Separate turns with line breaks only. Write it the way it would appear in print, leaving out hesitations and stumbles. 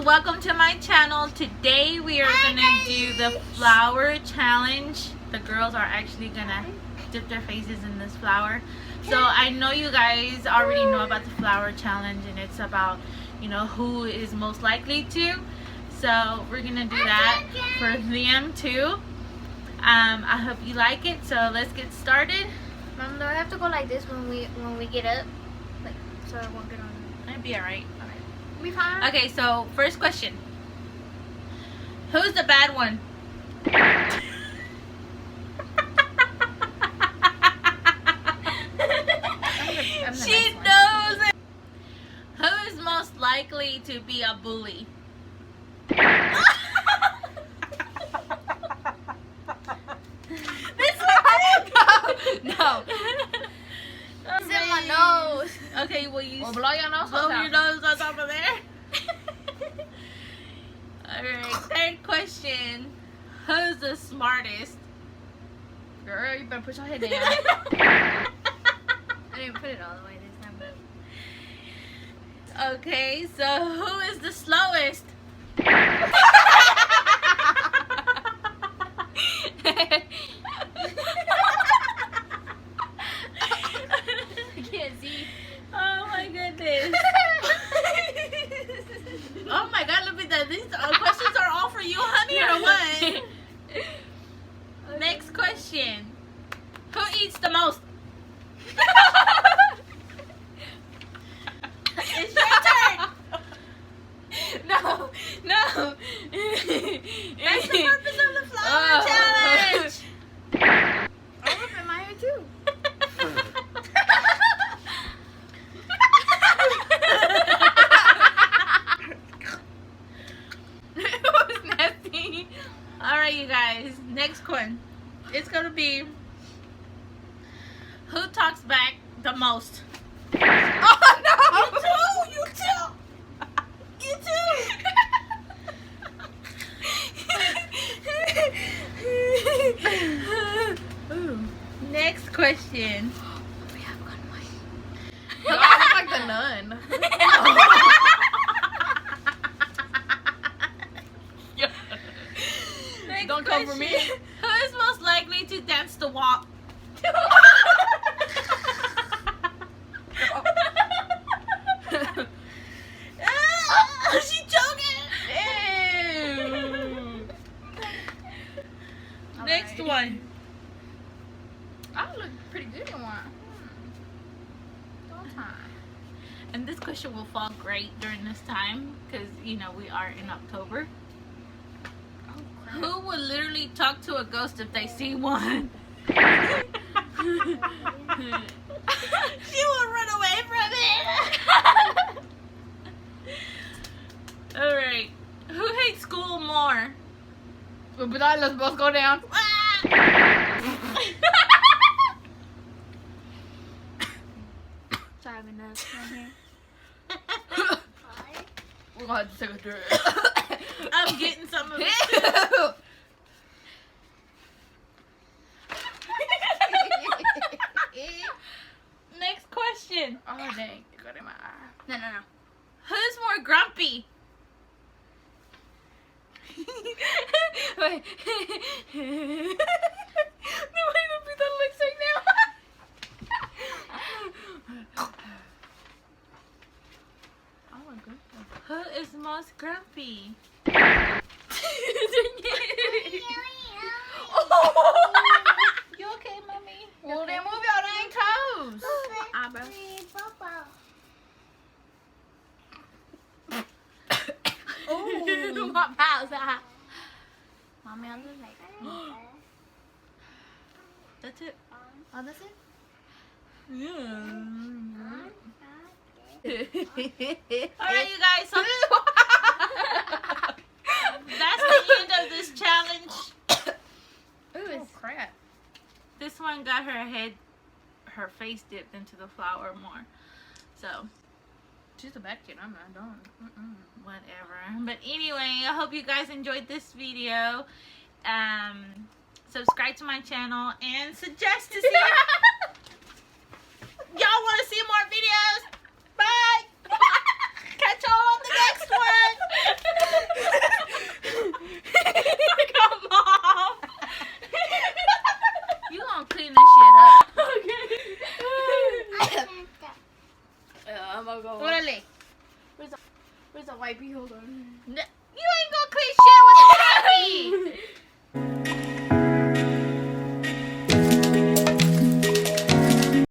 welcome to my channel. Today we are gonna do the flour challenge. The girls are actually gonna dip their faces in this flour. So I know you guys already know about the flour challenge, and it's about, you know, who is most likely to. So we're gonna do that for them too. I hope you like it. So let's get started.
Mom, do I have to go like this when we get up, like so I won't get on?
It'll be alright.
Be fine.
Okay, so first question. Who's the bad one? She knows it. Who is most likely to be a bully? This one? No.
It's in my nose.
Okay, well you
blow your nose.
blow your nose on top of there. Alright, third question. Who's the smartest?
Girl, you better put your head down. I didn't put it all the way this time, but...
Okay, so who is the slowest?
I can't see.
Oh my goodness. Oh my god, look at that. These questions are all for you, honey, or what? Next question. Who eats the most? It's your turn. No. That's the purpose of the flour challenge.
I'm ripping my hair too.
It was nasty. Alright, you guys. Next one. It's gonna be who talks back the most? Oh no! You too! Ooh. Next question.
We have one more.
I look like the nun.
Next
Don't come for me.
question. Who is most likely to dance the walk? She's joking. Ew. Next one.
I look pretty good in one. Don't I?
And this question will fall great during this time because, you know, we are in October.
Oh, crap.
Who would literally talk to a ghost if they see one? She will run away from it. Alright. Who hates school more?
But let's both go down.
Sorry, I'm enough right here.
We're gonna have to take a drink.
I'm getting some of it. Next question.
Oh dang, it got in my eye.
No.
Who's more grumpy?
Wait. The way to be the licks right now.
Oh my goodness. Who is most grumpy? You okay, mommy?
Well then move your dang toes.
Eyebrows.
Ooh.
My pals. Mommy, I look like.
That's it.
Oh, that's it?
Yeah. Alright, you guys, so that's the end of this challenge.
Ooh,
Oh crap.
This one got her face dipped into the flour more. So,
She's a bad kid. I'm not done.
whatever. But anyway, I hope you guys enjoyed this video. Subscribe to my channel and suggest to see y'all want to see more videos. Bye. Catch y'all on the next one.
I'm gonna go.
Órale.
Where's the wipey? Hold on.